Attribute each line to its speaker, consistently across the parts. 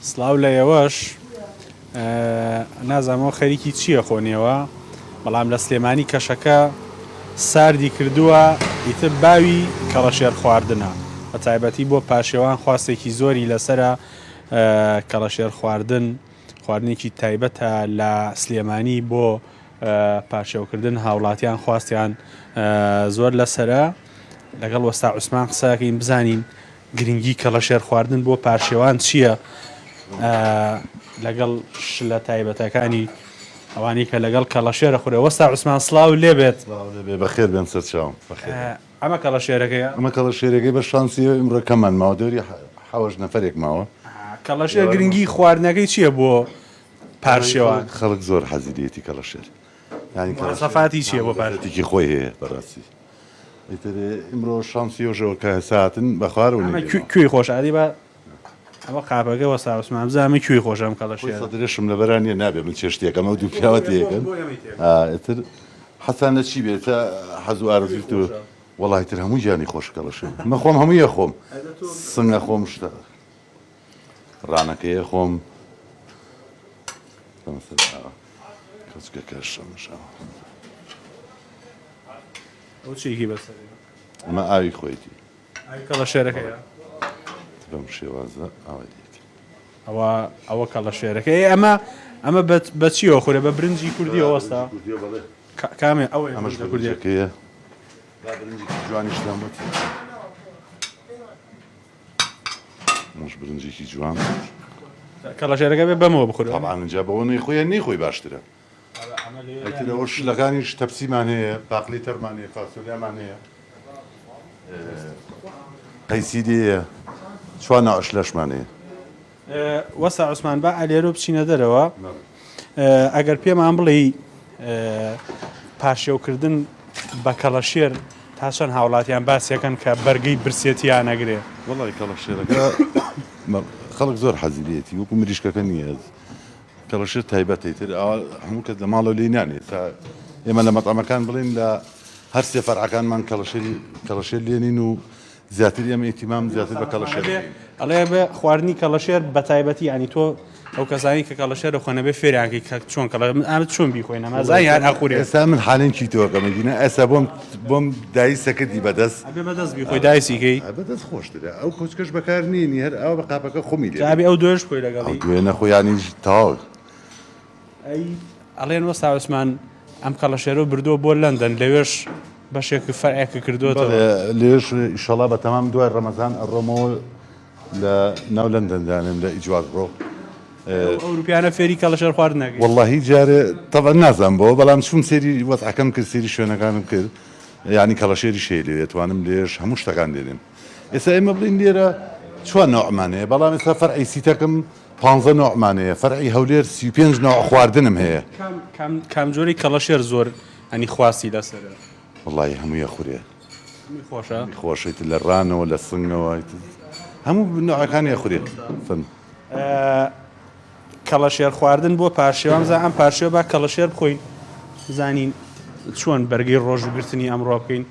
Speaker 1: سڵاو لە ئێوەش نازانەوە خەریکی چییە خۆنیەوە بەڵام لە سلێمانی کەشەکە ساردی کردووە ئیتر باوی کەڵەشێر خواردنە بە تایبەتی بۆ پاشێوان خواستێکی زۆری لەسرە کەڵەشێر خواردنێکی تایبەتە لە سلێمانی بۆ پاشێوکردن هاوڵاتیان خواستیان زۆر لەسرە لەگەڵ وەستا عوسمان قسەکەین بزانین گرنگی کەڵەشێر خواردن بۆ پاشێوان چییە لەگەڵ شلە تایبەتەکانی ئەوانی کە لەگەڵ کەڵەشێرە خوێ وەستا عوسمان سڵاو لێبێت
Speaker 2: بەخێر بێن سەر چاوم
Speaker 1: ئەمە کەڵەشێرەکەیە
Speaker 2: ئەمە کەڵەشێرەکەی بە شانسی ئمڕەکەمان ماوە دەوری حەوەش نەفرێک ماوە
Speaker 1: کەڵەشێر گرنگی خواردنەکەی چییە بۆ پارشێوان
Speaker 2: خەڵک زۆر حەزیدێتی کەڵەشێر
Speaker 1: سەفاتی چییە بۆ
Speaker 2: پارێتێکی خۆی هەیە بەڕاستی ئمڕۆ شانسیۆژەوە کە ساعتن بە خوارەوە
Speaker 1: کوێی خۆشادی بە ئەوە قاپەکە وەستا عوسمان بزانم کوێی خۆشەم کەڵەشێر
Speaker 2: درێشم لە بەرانیە نابێ من چێشتێکەمە دوو پیاوە تێکن ئتر حەسان لە چی بێتە حەزوو ئارزویت و وەڵای تر هەموو گیانی خۆش کەڵەشێر مە خۆم هەموویە خۆم سنگە خۆم شتە ڕانەکەیە خۆم کەچکە کەشەمەشەوە
Speaker 1: ئەو چێکی بەسەر
Speaker 2: ئەمە ئاوی خۆیتی
Speaker 1: کەڵەشێرەکەیە
Speaker 2: بەم شێوازە ئاوای
Speaker 1: ئەوە کەڵەشێرەکەی ئەمە بە چیەوە خورێ بە برنجی کوردیەوە وەستا کامێ ئەوە
Speaker 2: ئەمەش کوردیەکەیە جوانیشدان بەتی مش برنجێکی جوان
Speaker 1: کەڵەشێرەکە بێ بەمەوە بخورێ
Speaker 2: ئەمانجا بەەوە نەی خۆیان نەی خۆی باشترە ئەوە شلەکانیش تەپسیمان هەیە باقلی تەرمان هەیە فاسۆلیامان هەیە قەیسیدیە چوان ناوەشلەشمان هەیە
Speaker 1: وەستا عوسمان با ئەلێرە بچینە دەرەوە ئەگەر پێمان بڵێ پاشێوکردن بە کەڵەشێر تا چەند هاوڵاتیان باسیەکەن کە بەرگەی برسێتیان نەگرێ
Speaker 2: وەڵی کەڵەشێرەکە خەڵک زۆر حەزیلێتی وەکو مریشکەکە نییە کەڵەشێر تایبەتی تر هەموو کەس لە ماڵەوە لێی نانێت تا ئێمە لە مەتەمەکان بڵێن لە هەر سێ فەرعەکانمان کەڵەشێر لێنین و زیاتر ئێمە ئیتیمام زیاتر بە کەڵەشێر
Speaker 1: ئەڵێ بێ خواردنی کەڵەشێر بە تایبەتی ینی تۆ ئەو کەسانی کە کەڵەشێرە خۆنە بێ فێریانکەی کە چۆن ئەمە چۆن بیخۆینە مازای یان ئەخورێ
Speaker 2: ئێستا من حالێنکی تۆکەمەگینە ئەسا بۆم دایسەکەی بەدەست
Speaker 1: بەدەست بیخۆی دایسیکەی
Speaker 2: بەدەست خۆشترە ئەو کۆچکەش بەکار نینی هەر ئەو بە قاپەکە خۆمی لێ
Speaker 1: ئەو دوێش خۆی لەگەڵی
Speaker 2: دوێنە خۆیانی تاو
Speaker 1: ئەڵێن وەستا عوسمان ئەم کەڵەشێرە بردووە بۆ لەندەن لەوێش بەشێکی فەرعێکە کردوەوە
Speaker 2: لێش ئیشەڵا بە تەمام دوای ڕەمەزان ئەڕۆمەوە لە ناو لەندەندانم لە ئیجواد ڕۆ
Speaker 1: ئەوروپیانە فێری کەڵەشێر خواردن نەکەن
Speaker 2: وەڵڵاهی جارێ تەڵە نازان بۆ بەڵام چوون سێری وەزعەکەم کرد سێری شوێنەکانم کرد ینی کەڵەشێری شێ لێ دەتوانم لێش هەموو شتەکان دێنم ئێستا ئێمە بڵین لێرە چوار نوعمانەیە بەڵام ئێستا فەرعی سیتەکەم 15 نوعمانەیە فەرعی هەولێر 35 نوع خواردنم هەیە
Speaker 1: کام جۆری کەڵەشێر زۆر ئەنی خواستی لەسەرە
Speaker 2: وەڵڵاهی هەموویە خورێ
Speaker 1: خۆشە
Speaker 2: خۆشیت لە ڕانەوە لە سنگەوە هەموو نوعەکانی خورێت
Speaker 1: کەڵەشێر خواردن بۆ پاشێوان زە ئەم پاشێوە با کەڵەشێر بخۆین زانین چۆن بەرگەی ڕۆژ و گرتنی ئەمڕۆ بکەین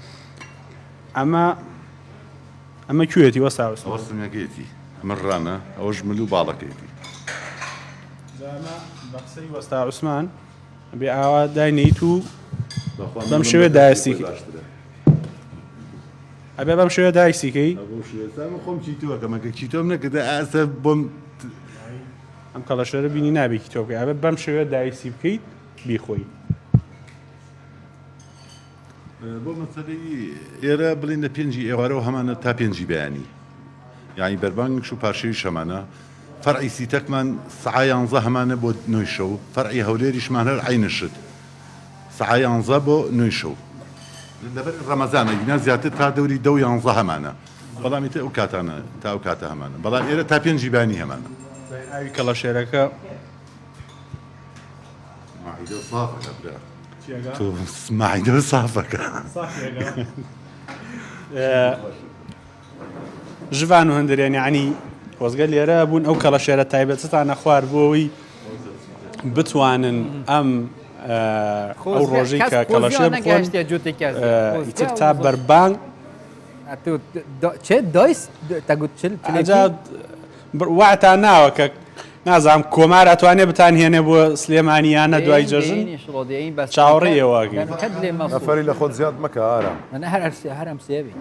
Speaker 1: ئەمە کوێتی وەستا
Speaker 2: سنگەکەیەتی ئەمە ڕانە ئەوەش مل و باڵەکەیەتی
Speaker 1: بە قسەی وەستا عوسمان بێ ئاوا داینیت و بەم شێوێ دایستی ئەبێ بەم شێوێ دایسیکەی
Speaker 2: خۆم چیتۆکەمەکە چیتۆم نەکرد ئاسە بۆم
Speaker 1: ئەم کەڵەشێرە بینی نابێکی تۆکە ئەبێ بەم شێوێ دایسی بکەیت بیخۆی
Speaker 2: بۆ مەسەلەی ئێرە بڵین لە پێنجی ئێوارەوە هەمانە تا پێنجی بەیانی یعنی بەربانگش و پاشێوی شەمانە فەرعی سیتەکمان سەعای 11 هەمانە بۆ نوێی شەو فەرعی هەولێریشمان هەر عینشت سەعای 11 بۆ نوێی شەو لەبەر ڕەمەزانە گینا زیاتر تا دەوری 10 و 11 هەمانە بەڵامی ئەو کاتانە تا ئەو کاتە هەمانە بەڵام ئێرە تا پێنجی بەیانی هەمانە
Speaker 1: ئاوی کەڵەشێرەکە
Speaker 2: معیدە سافەکە
Speaker 1: ژڤان و هەندێنی عنی خۆزگە لێرە بوون ئەو کەڵەشێرە تایبەتتانە خوار بۆەوەی بتوانن ئەم ئەو ڕۆژەی کە کەڵەشێر بخۆن ئیتر تا بەربانگ
Speaker 3: چێ دایس تەگوت
Speaker 1: واتان ناوە کە نازانم کۆمار ئەتوانێ بتانهێنێ بۆ سلێمانیانە دوای جەژن چاوەڕێەوەگەی
Speaker 3: نەفەری لە خۆت زیاد مەکە ئارام
Speaker 4: أنا هرم سيابي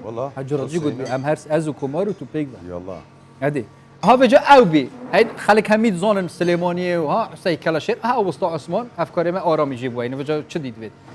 Speaker 3: والله
Speaker 4: هجرت يقول أم هرس أزو كومارو تو بيجا
Speaker 3: يلا
Speaker 4: هذه ها بجا أو بي هاي خليك هميد زون سليمانية وها سي كلاشير ها وسط عثمان أفكاري ما آرام يجيبوا يعني بجا شديد بيت